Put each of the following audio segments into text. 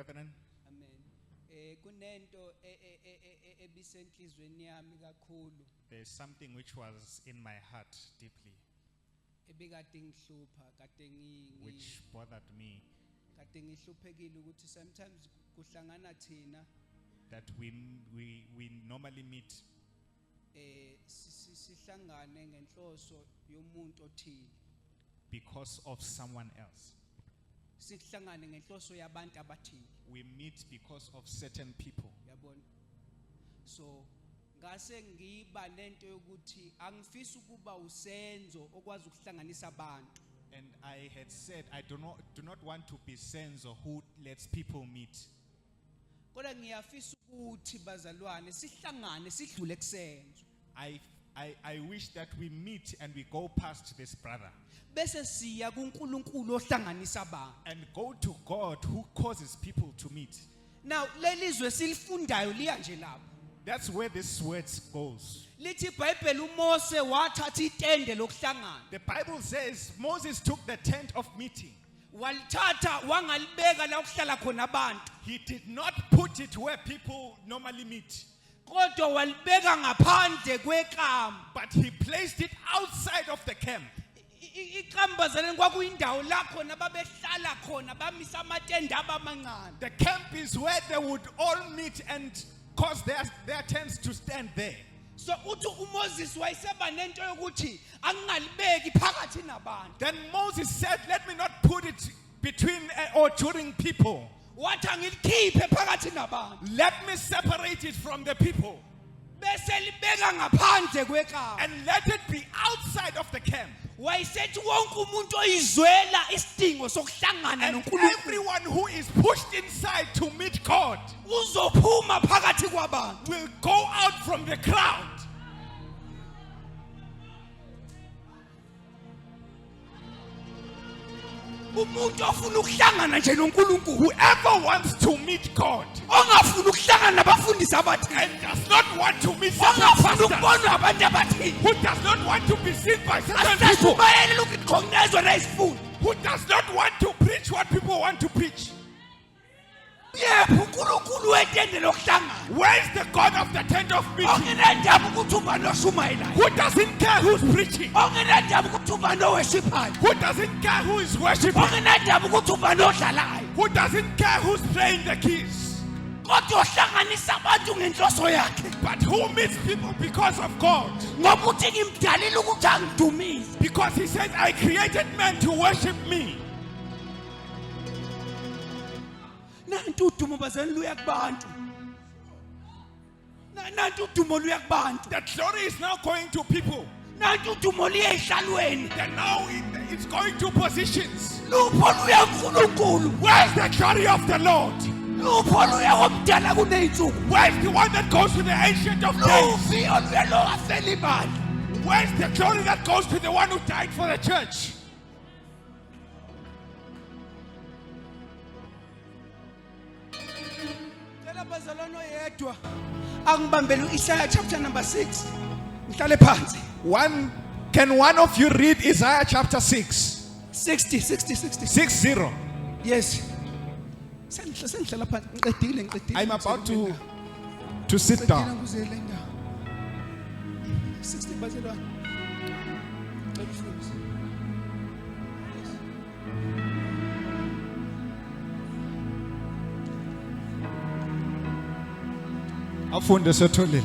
brethren. Amen. Kunento ebisenhlizweni yami kakhulu There's something which was in my heart deeply, ebekade ngihlupha kade which bothered me, kade ngihluphekile ukuthi sometimes kuhlangana thina that we normally meet sihlangane ngenhloso yomuntu othile, because of someone else. sihlangane ngenhloso yabantu abathile, We meet because of certain people. yabona. So ngase ngiba lento yokuthi angifisi ukuba usenzo okwazi ukuhlanganisa abantu. And I had said, I do not want to be Senzo who lets people meet. Kodwa ngiyafisa ukuthi bazalwane sihlangane sidlule kusenzo. I wish that we meet and we go past this brother Bese siya kuNkulunkulu ohlanganisa abantu. and go to God who causes people to meet. Now lelizwe silifundayo liya nje lapho. That's where this word goes. Lithi iBhayibheli uMose wathatha itende lokuhlangana. The Bible says Moses took the tent of meeting. Walithatha wangalibeka la okuhlala khona abantu. He did not put it where people normally meet, Kodwa walibeka ngaphandle kwekamba. but he placed it outside of the camp. Ikamba zaleni kwakuyindawo la khona babehlala khona bamisa amatende abamancane. The camp is where they would all meet and cause their tents to stand there. So uthi uMoses wayeseba nento yokuthi angalibeki phakathi nabantu. Then Moses said, let me not put it between or during people. Wathi angilikhiphe phakathi nabantu. Let me separate it from the people Bese libeka ngaphandle kwekamba. and let it be outside of the camp. Wayesethi wonke umuntu oyizwela isidingo sokuhlangana And noNkulunkulu everyone who is pushed inside to meet God uzophuma phakathi kwabantu. will go out from the crowd. Umuntu ofuna ukuhlangana nje noNkulunkulu, Whoever wants to meet God ongafuna ukuhlangana nabafundisi abathile, and does not want to meet certain ongafuna pastors, ukubonwa abantu abathile, who does not want to be seen by certain people, asashumayela ukuthi khonezwe nayisifuna. who does not want to preach what people want to preach. Yebo uNkulunkulu wetende lokuhlangana. Where is the God of the tent of meeting? Ongenandaba ukuthi ubani oshumayelayo. Who doesn't care who's preaching? Ongenandaba ukuthi ubani owesiphayo. Who doesn't care who is worshiping? Ongenandaba ukuthi ubani odlalayo. Who doesn't care who's playing the keys? Kodwa ohlanganisa abantu ngenhloso yakhe. But who meets people because of God? Ngoba uthi ngimdalile ukuthi angidumise. Because he said, I created man to worship me. Nantu udumo bazali luya kubantu. Nantu udumo luya kubantu. The glory is now going to people. Nantu udumo liya ehlalweni. And now it's going to positions. Lupho luya kuNkulunkulu. Where's the glory of the Lord? Lupho luya komdala kuneyinsuku. Where's the one that goes to the ancient of days? Lufi oluya lo afela ibandla. Where's the glory that goes to the one who died for the church? Cela bazalwane oyedwa angibambele uIsaiah chapter number 6. Ngihlale phansi. Can one of you read Isaiah chapter 6? 60. 6-0. Yes. Sengihlala phansi. Ngiqedile. I'm about to sit down. 60 bazalwane. Cela ufundise. Afunde setholile.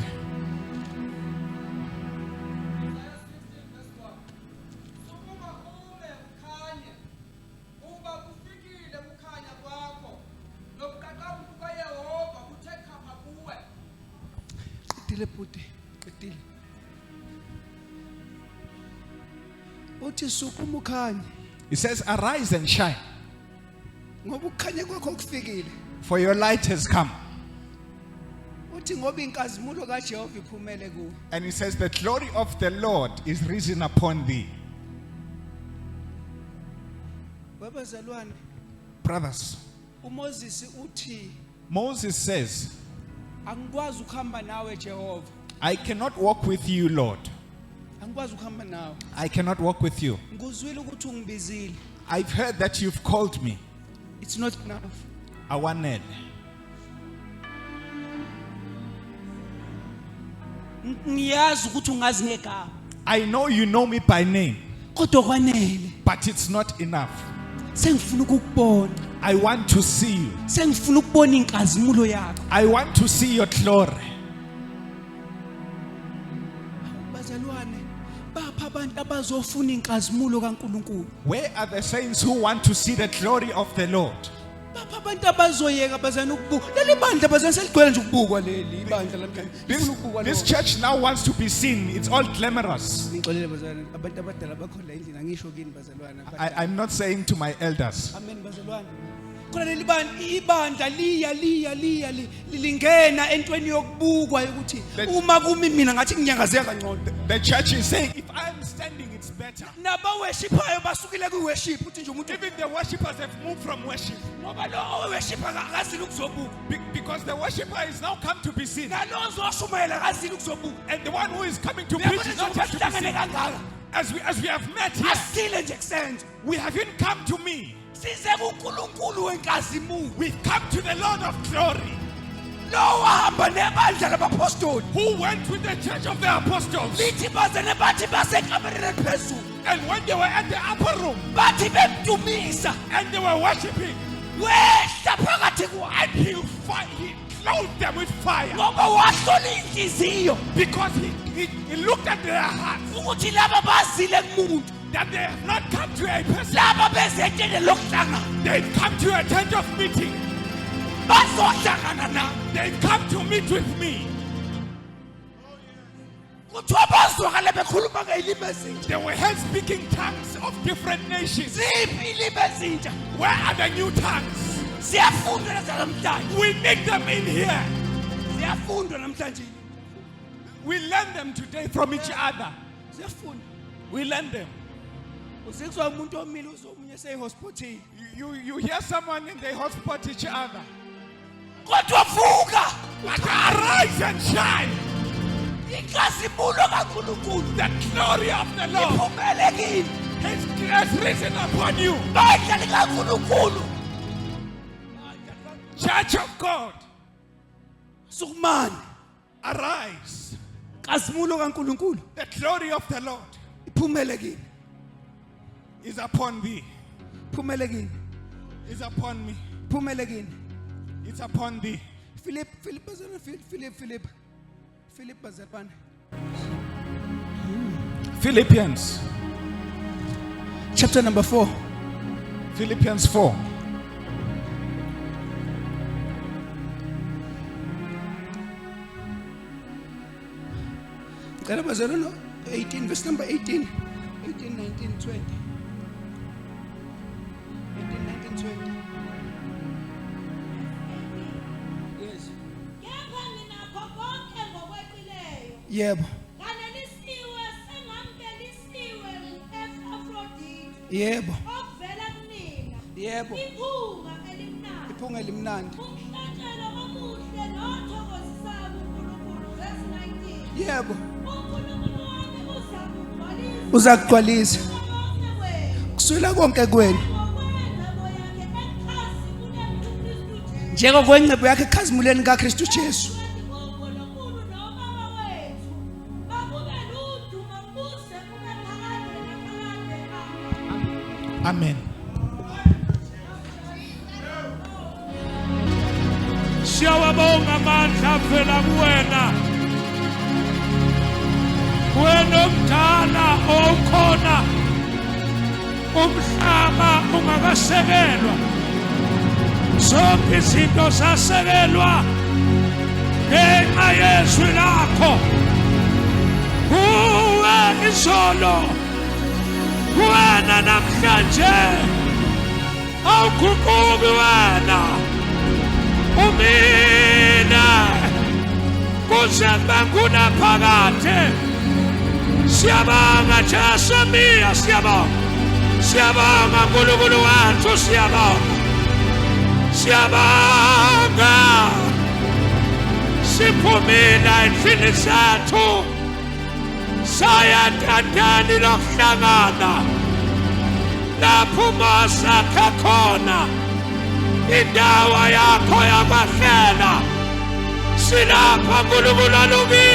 Qedile bhuti, qedile. Uthi sukuma ukhanye It says, arise and shine, ngoba ukukhanya kwakho kufikile. for your light has come. Uthi ngoba inkazimulo kaJehova iphumele kuwe. And it says, the glory of the Lord is risen upon thee. Babazalwane, Brothers, uMoses uthi Moses says, angikwazi ukuhamba nawe Jehova. I cannot walk with you, Lord. Angikwazi ukuhamba nawe. I cannot walk with you. Ngikuzwile ukuthi ungibizile. I've heard that you've called me. It's not enough. awanele. Ngiyazi ukuthi ungazi ngegama I know you know me by name, kodwa kwanele but it's not enough. sengifuna ukukubona I want to see you. sengifuna ukubona inkazimulo yakho I want to see your glory. bazalwane bapha abantu abazofuna inkazimulo kaNkuluNkulu Where are the saints who want to see the glory of the Lord? bapha abantu abazoyeka bazana ukubuka leli bandla bazana seligcwele nje ukubukwa leli bandla lamhlanje lifuna ukubukwa This church now wants to be seen. It's all glamorous. ngixolele bazalwane abantu abadala bakhona endlini angisho kini bazalwane I'm not saying to my elders. amen bazalwane khona leli ibandla lingena entweni yokubukwa ukuthi uma kumi mina ngathi nginyangazeka kancane The church is saying, if I am standing, it's better. nabaweshipayo basukile kwi-worship uthi nje umuntu Even the worshippers have moved from worship. ngoba lo oweshipa akazile ukuzobuka Because the worshipper is now come to be seen. nalo ozoshumayela akazile ukuzobuka And the one who is coming to preach is not here to be sihlangane seen. kangaka As we have met here, asile nje kusenza we haven't come to me. size kuNkulunkulu wenkazimulo We've come to the Lord of glory, lo wahamba nebandla labapostoli who went with the church of the apostles. lithi bazene bathi basekamereni eliphezulu And when they were at the upper room bathi bemdumisa and they were worshiping, wehla phakathi kwabo and he clothed them with fire. ngoba wahlola inhliziyo Because he looked at their hearts, ukuthi laba bazile kumuntu that they have not come to a person. laba bezetshele lokuhlangana They've come to a tent of meeting. bazohlangana nabo They've come to meet with me. kuthiwa bazwakale bekhuluma ngeyilimi ezintsha They were heard speaking tongues of different nations. ziphi ilimi ezintsha Where are the new tongues? siyafundwa namhlanje We need them in here. siyafundwa namhlanje We learn them today from each other. siyafunda We learn them. usekuzwa umuntu omile uzomunye seyihospitali You hear someone and they hotspot each other. kodwa vuka But arise and shine. inkazimulo kaNkulunkulu The glory of the Lord iphumelekile has risen upon you. bandla likaNkulunkulu Church of God, sukumani arise. inkazimulo kaNkulunkulu The glory of the Lord iphumelekile is upon thee. iphumelekile Is upon me. iphumelekile It's upon thee. Philip bazalwane Philippians. chapter number 4 Philippians 4. ngicela bazalwane 18 verse number 18 19 20 18 19 20 yes Kepha nginakho konke ngokweqileyo. yebo Kanelisiwe sengamkelisiwe ngu-Epafroditi yebo okuvela kunina. yebo Iphunga elimnandi. iphunga elimnandi Umhlatshelo omuhle nothokozisayo uNkulunkulu verse 19. yebo uNkulunkulu wami uzakugcwalisa uzakugcwalisa konke kwenu. kuswela konke kwenu Ngokwengcebo yakhe ekhazimuleni uKristu Jesu. njengokwengcebo yakhe ekhazimuleni kaKristu Jesu uNkulunkulu nobaba wethu bakubele udumo buse kube phakade naphakade. Amen. Siyawabonga amandla avela kuwena. Wena omdala okhona umhlaba ungakasekelwa. Zonke izinto zasekelwa ngenxa yezwi lakho. Uwe izolo, wena namhlanje, awuguquki wena. Umina kuze banguna phakade siyabonga Jesu miya siyabonga uNkulunkulu wethu siyabonga siphumela endlini zethu saya thandani lokuhlangana lapho masakha khona indawo yakho yakwahlela silapha nkulunkulu alungile